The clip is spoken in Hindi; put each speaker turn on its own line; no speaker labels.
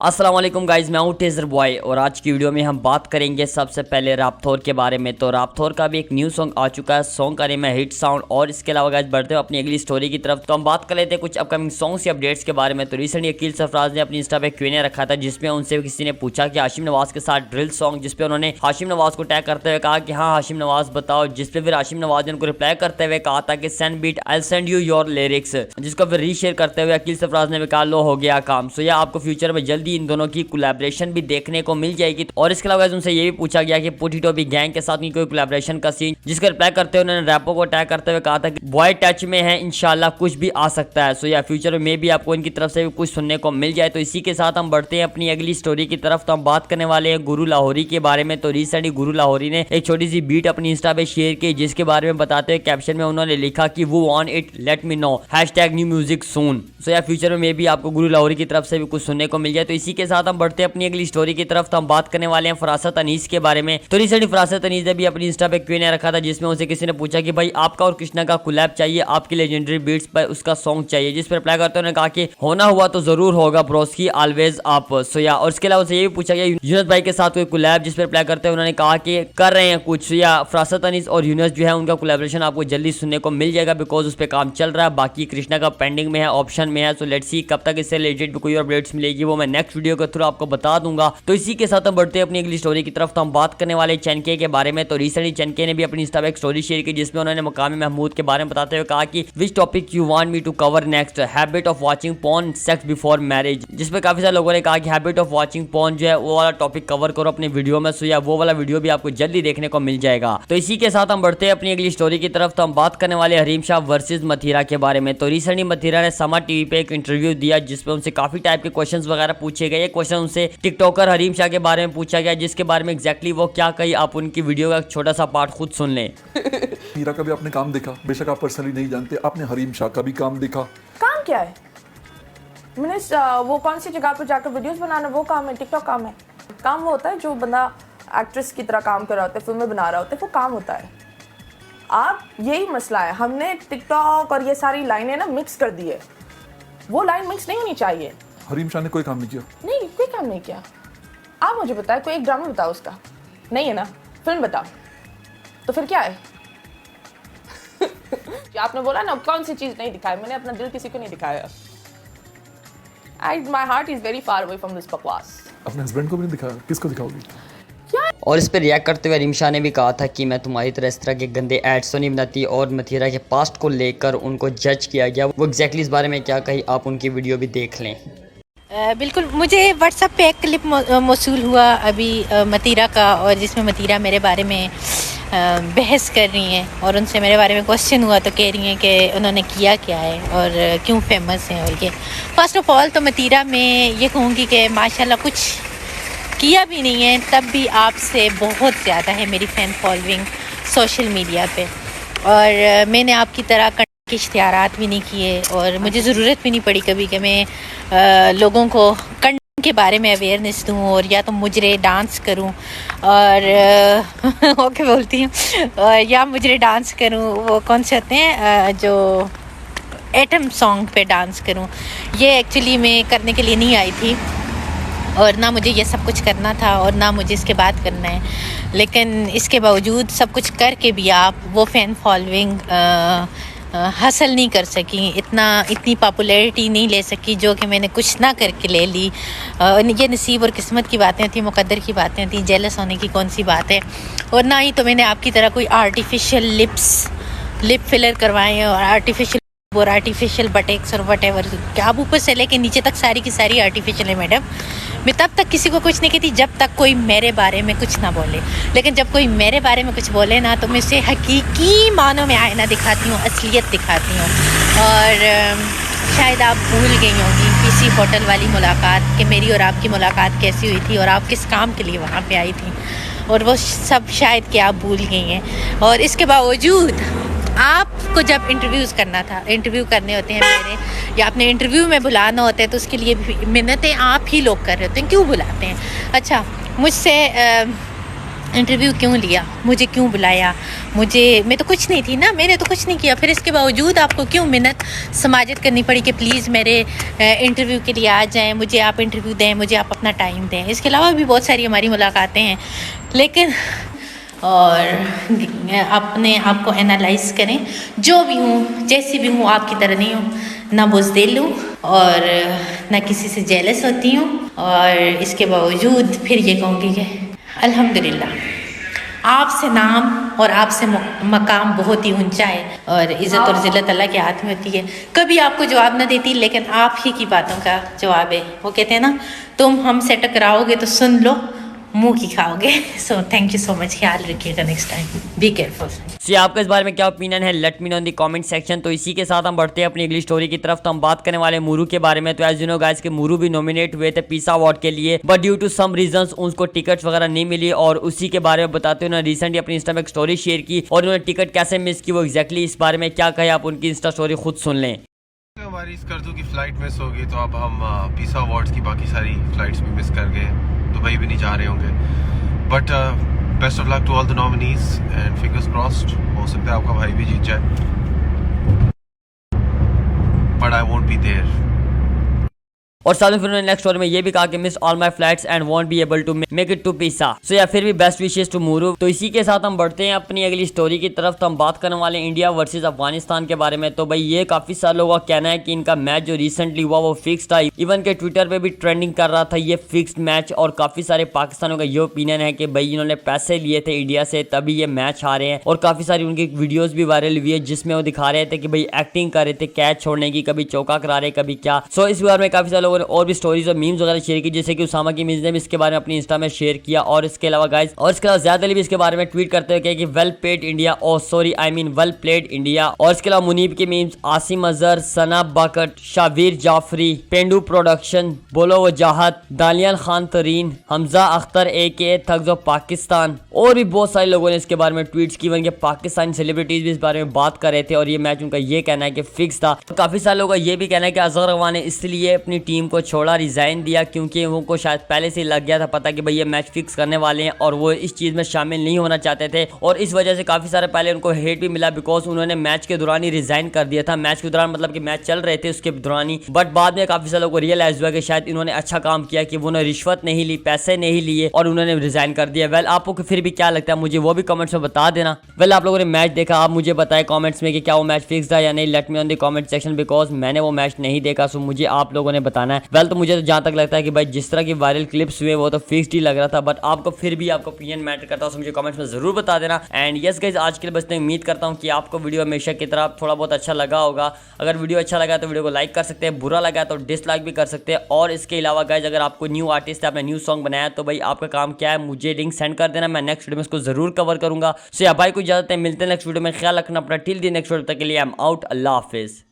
अस्सलाम वालेकुम गाइज, मैं हूं टेजर बॉय और आज की वीडियो में हम बात करेंगे सबसे पहले रापथोर के बारे में। तो रापथोर का भी एक न्यू सॉन्ग आ चुका है, सॉन्ग का नेम है हिट साउंड। और इसके अलावा गाइज बढ़ते हैं अपनी अगली स्टोरी की तरफ। तो हम बात कर लेते हैं कुछ अपकमिंग सॉन्ग्स या अपडेट्स के बारे में। तो रिसेंटली अकील सरफराज ने अपनी इंस्टा पे क्यूएनए रखा था, जिसमें उनसे किसी ने पूछा कि हाशिम नवाज के साथ ड्रिल सॉन्ग, जिसपे उन्होंने हाशिम नवाज को टैग करते हुए कहा कि हाँ हाशिम नवाज बताओ, जिसपे फिर हाशिम नवाज ने उनको रिप्लाई करते हुए कहा था कि send beat I send you your lyrics, जिसको फिर रीशेयर करते हुए अकील सरफराज ने भी कहा लो हो गया काम। सो या आपको फ्यूचर में जल्दी इन दोनों की कोलैबोरेशन भी देखने को मिल जाएगी। और इसके अलावा उनसे ये भी पूछा गया कि पुटीटो भी गैंग के साथ कोई कोलैबोरेशन का सीन, जिसका रिप्लाई करते हुए उन्होंने रैपो को टैग करते हुए कहा था कि बॉय टच में है, इंशाल्लाह कुछ भी आ सकता है। सो या फ्यूचर में भी आपको इनकी तरफ से भी कुछ सुनने को मिल जाए। तो इसी के साथ हम बढ़ते हैं अपनी अगली स्टोरी की तरफ। तो हम बात करने वाले हैं गुरु लाहौरी के बारे में। तो रिसेंटली गुरु लाहौरी ने एक छोटी सी बीट अपनी इंस्टा पे शेयर की, जिसके बारे में बताते हुए कैप्शन में उन्होंने लिखा कि वो want it let me know #new music soon. So या फ्यूचर में भी आपको गुरु लाहौरी की तरफ से भी कुछ सुनने को मिल जाए। तो इसी के साथ हम बढ़ते हैं अपनी अगली स्टोरी की तरफ। तो हम बात करने वाले हैं फरासत अनीस के बारे में। तो रिसेंटली फरासत अनीस ने भी अपनी इंस्टा पे क्यूएनए रखा था, जिसमें उनसे किसी ने पूछा कि भाई आपका और कृष्णा का कोलैब चाहिए, आपकी लेजेंडरी बीट्स पर उसका सॉन्ग चाहिए, जिस पर रिप्लाई करते उन्होंने कहा कि होना हुआ तो जरूर होगा ब्रोस्की ऑलवेज आप। सो या और इसके अलावा उनसे ये भी पूछा गया यूनुस भाई के साथ कोई कोलैब, जिस पर रिप्लाई करते उन्होंने कहा कि कर रहे हैं कुछ। या फरासत अनीस और यूनुस जो है उनका कोलैबोरेशन आपको जल्दी सुनने को मिल जाएगा, बिकॉज उस पर काम चल रहा है। बाकी कृष्णा का पेंडिंग में है, ऑप्शन में है। सो लेट्स सी कब तक इससे रिलेटेड कोई अपडेट्स मिलेगी, वो मैं नेक्स्ट वीडियो के थ्रू आपको बता दूंगा। तो इसी के साथ हम बढ़ते हैं अपनी अगली स्टोरी की तरफ। तो हम बात करने वाले चनके के बारे में। तो रिसेंटली चनके ने भी अपनी इंस्टा पे एक स्टोरी शेयर की, जिसमें उन्होंने मकामी महमूद के बारे में बताते हुए कहा कि which topic you want me to cover next, habit of watching porn, sex before marriage. जिसपे काफी सारे लोगों ने कहा कि हैबिट ऑफ वाचिंग पॉर्न जो है वो वाला टॉपिक कवर करो अपनी वीडियो में। सो या वो वाला वीडियो भी आपको जल्दी देखने को मिल जाएगा। तो इसी के साथ हम बढ़ते हैं अपनी अगली स्टोरी की तरफ। तो हम बात करने वाले हरीम शाह वर्सेस मथीरा के बारे में। तो रिसेंटली मथीरा ने समा टीवी पे एक इंटरव्यू दिया, जिसपे उनसे काफी टाइप के क्वेश्चंस वगैरह पूछे गए। क्वेश्चन उनसे टिकटॉकर हरीम शाह के बारे में पूछा गया, जिसके बारे में एग्जैक्टली वो क्या कही आप उनकी वीडियो का एक छोटा सा पार्ट खुद सुन लें।
मीरा का भी आपने काम देखा, बेशक आप पर्सनली नहीं जानते, आपने हरीम शाह का भी काम देखा।
काम क्या है? मैंने वो कौन सी जगह पर जाकर वीडियोस बनाना, वो काम है? टिकटॉक काम है? काम वो होता है जो बंदा एक्ट्रेस की तरह काम कर रहा होता है, फिल्में बना रहा होता है, वो काम होता है। आप यही मसला है, हमने टिकटॉक और ये सारी लाइनें ना मिक्स कर दी है। वो लाइन मिक्स नहीं होनी चाहिए।
हरीम शाह ने कोई काम नहीं किया?
नहीं, कोई काम नहीं किया। आप मुझे बताएं, कोई एक ड्रामा बताओ उसका। नहीं है ना, फिल्म बताओ। तो फिर क्या है? आपने बोला ना कौन सी चीज नहीं दिखाई, मैंने अपना दिल किसी को नहीं दिखाया। My heart is very far away from this बकवास।
अपने हस्बैंड को भी नहीं दिखाया, किसको दिखाओगी?
और इस पर रिएक्ट करते हुए हरीम शाह ने भी कहा था कि मैं तुम्हारी तरह इस तरह के गंदे एड्स तो नहीं बनाती। और मथीरा के पास्ट को लेकर उनको जज किया गया, वो एग्जैक्टली इस बारे में क्या कही आप उनकी वीडियो भी देख लें।
बिल्कुल, मुझे व्हाट्सएप पे एक क्लिप मौसूल हुआ अभी मतीरा का, और जिसमें मतीरा मेरे बारे में बहस कर रही हैं और उनसे मेरे बारे में क्वेश्चन हुआ तो कह रही हैं कि उन्होंने किया क्या है और क्यों फेमस हैं। और ये फर्स्ट ऑफ ऑल तो मतीरा में ये कहूँगी कि माशाल्लाह कुछ किया भी नहीं है, तब भी आपसे बहुत ज़्यादा है मेरी फ़ैन फॉलोइंग सोशल मीडिया पे। और मैंने आपकी तरह के इश्तिहारात भी नहीं किए और मुझे ज़रूरत भी नहीं पड़ी कभी कि मैं लोगों को कंटेंट के बारे में अवेयरनेस दूँ और या तो मुजरे डांस करूँ और ओके बोलती हूँ, या मुजरे डांस करूँ, वो कौन से होते हैं जो एटम सॉन्ग पे डांस करूँ। ये एक्चुअली मैं करने के लिए नहीं आई थी और ना मुझे ये सब कुछ करना था और ना मुझे इसके बाद करना है। लेकिन इसके बावजूद सब कुछ करके भी आप वो फ़ैन फॉलोइंग हासिल नहीं कर सकी, इतनी पॉपुलैरिटी नहीं ले सकी जो कि मैंने कुछ ना करके ले ली। ये नसीब और किस्मत की बातें होती, मुकद्दर की बातें होती, जेलस होने की कौन सी बात है। और ना ही तो मैंने आपकी तरह कोई आर्टिफिशियल लिप फिलर करवाए और आर्टिफिशियल बटेक्स और वटेवर, क्या आप ऊपर से लेके नीचे तक सारी की सारी आर्टिफिशियल है मैडम। मैं तब तक किसी को कुछ नहीं कहती जब तक कोई मेरे बारे में कुछ ना बोले, लेकिन जब कोई मेरे बारे में कुछ बोले ना तो मैं उसे हकीकी मानों में आईना दिखाती हूँ, असलियत दिखाती हूँ। और शायद आप भूल गई होंगी किसी होटल वाली मुलाकात कि मेरी और आपकी मुलाकात कैसी हुई थी और आप किस काम के लिए वहाँ पे आई थी, और वो सब शायद कि आप भूल गई हैं। और इसके बावजूद आपको जब इंटरव्यू करने होते हैं मेरे, या अपने इंटरव्यू में बुलाना होता है, तो उसके लिए भी मिन्नतें आप ही लोग कर रहे होते हैं, क्यों बुलाते हैं? अच्छा, मुझसे इंटरव्यू क्यों लिया, मुझे क्यों बुलाया, मैं तो कुछ नहीं थी ना, मैंने तो कुछ नहीं किया, फिर इसके बावजूद आपको क्यों मिन्नत समाजत करनी पड़ी कि प्लीज़ मेरे इंटरव्यू के लिए आ जाएं, मुझे आप इंटरव्यू दें, मुझे आप अपना टाइम दें। इसके अलावा भी बहुत सारी हमारी मुलाकातें हैं, लेकिन और अपने आप को एनालाइज करें, जो भी हूँ जैसी भी हूँ आपकी तरह नहीं हूँ, ना बुज़दिल हूँ और ना किसी से जेलस होती हूँ, और इसके बावजूद फिर ये कहूँगी कि अल्हम्दुलिल्लाह आपसे नाम और आपसे मकाम बहुत ही ऊंचा है, और इज़्ज़त और ज़िल्लत अल्लाह के हाथ में होती है। कभी आपको जवाब ना देती, लेकिन आप ही की बातों का जवाब है। वो कहते हैं ना, तुम हमसे टकराओगे तो सुन लो, मुंह की खाओगे। So thank you so much, ख्याल रखिएगा नेक्स्ट टाइम, बी केयरफुल।
जी आपका इस बारे में क्या ओपिनियन है, late me no in the comment section. तो इसी के साथ हम बढ़ते हैं अपनी अगली स्टोरी की तरफ। तो हम बात करने वाले मूरू के बारे में। तो एज यू नो गाइस के मूरू भी नॉमिनेट हुए थे पीसा अवार्ड के लिए, but due to some reasons उनको टिकट्स वगैरह नहीं मिली, और उसी के बारे में बताते हुए उन्होंने रिसेंटली अपनी इंस्टा में एक स्टोरी शेयर की, और उन्होंने टिकट कैसे मिस की, वो एक्जैक्टली इस बारे में क्या कहे आप उनकी इंस्टा स्टोरी खुद सुन लें।
हमारी स्कर्दू की फ्लाइट मिस होगी, तो अब हम पीसा अवार्ड्स की बाकी सारी फ्लाइट्स भी मिस कर गए, दुबई भी नहीं जा रहे होंगे। But best of luck to all the nominees and fingers crossed, हो सकता है आपका भाई भी जीत जाए, but I won't be there.
और साथ में फिर उन्होंने नेक्स्ट स्टोरी में ये भी कहा कि miss all my flights and won't be able to make it to PISA. So या फिर भी बेस्ट विशेस टू मूरू। तो इसी के साथ हम बढ़ते हैं अपनी अगली स्टोरी की तरफ। तो हम बात करने वाले इंडिया वर्सेस अफगानिस्तान के बारे में। तो भाई ये काफी सारे लोगों का कहना है कि इनका मैच जो रिसेंटली हुआ वो फिक्स था, इवन के ट्विटर पे भी ट्रेंडिंग कर रहा था ये फिक्स्ड मैच, और काफी सारे पाकिस्तानियों का ये ओपिनियन है कि भाई इन्होंने पैसे लिए थे इंडिया से तभी ये मैच हारे हैं, और काफी सारी उनकी वीडियोज भी वायरल हुई है जिसमें वो दिखा रहे थे कि भाई एक्टिंग कर रहे थे कैच छोड़ने की, कभी चौका करा रहे कभी क्या। सो इस बारे में काफी सारे लोगों ने और भी स्टोरीज और मीम्स वगैरह शेयर की, जैसे कि उसामा की मीम्स ने भी इसके बारे में अपनी इंस्टा में शेयर किया। और इसके अलावा गाइस, और इसके अलावा ज़्यादा भी इसके बारे में ट्वीट करते हुए कि well paid India, oh sorry I mean well played India. और इसके अलावा मुनीब के मीम्स, आसिम अजहर, सना बाकट, शाबीर जाफरी, पेंडू प्रोडक्शन, बोलो Wajahat, Daniyal Khan Tareen, Hamza Akhtar AK thugs of Pakistan, और भी बहुत सारे लोगों ने इसके बारे में ट्वीट्स की। इवन के पाकिस्तानी सेलिब्रिटीज भी इस बारे में बात कर रहे थे, और ये मैच उनका ये कहना है कि फिक्स था। तो काफी सारे लोगों का ये भी कहना है कि अजहर अगवा ने इसलिए अपनी टीम को छोड़ा, रिजाइन दिया, क्योंकि उनको शायद पहले से लग गया था पता कि भाई ये मैच फिक्स करने वाले हैं, और वो इस चीज में शामिल नहीं होना चाहते थे, और इस वजह से काफी सारे पहले उनको हेट भी मिला, बिकॉज उन्होंने मैच के दौरान ही रिजाइन कर दिया था। मैच के दौरान मतलब कि मैच चल रहे थे उसके दौरान ही, बट बाद में काफी सारे लोगों को रियलाइज हुआ कि शायद इन्होंने अच्छा काम किया कि उन्होंने रिश्वत नहीं ली, पैसे नहीं लिए, और उन्होंने रिजाइन कर दिया। वेल आपको फिर भी क्या लगता है मुझे वो भी कमेंट्स में बता देना। वेल आप लोगों ने मैच देखा, आप मुझे बताएं कमेंट्स में कि क्या वो मैच फिक्स था या नहीं। Let me on the comment section, because मैंने वो मैच नहीं देखा, सो मुझे आप लोगों ने बताना है। वेल तो मुझे तो जहां तक लगता है कि भाई जिस तरह की वायरल क्लिप्स हुए वो तो फिक्स्ड ही लग रहा था, बट आपको फिर भी आपका ओपिनियन मैटर करता है, मुझे कमेंट्स में जरूर बता देना। एंड यस गाइस, आज के लिए बस इतना, उम्मीद करता हूँ कि आपको वीडियो हमेशा की तरह थोड़ा बहुत अच्छा लगा होगा। अगर वीडियो अच्छा लगा तो वीडियो को लाइक कर सकते हैं, बुरा लगा तो डिसलाइक भी कर सकते हैं। और इसके अलावा गाइस, अगर आपको न्यू आर्टिस्ट है, आपने न्यू सॉन्ग बनाया, तो भाई आपका काम क्या है, मुझे लिंक सेंड कर देना, मैं नेक्स्ट वीडियो में इसको जरूर कवर करूंगा। सो या भाई को इजाजत है, मिलते हैं नेक्स्ट वीडियो में, ख्याल रखना अपना, टिल द नेक्स्ट वीडियो तक के लिए I am out, Allah Hafiz.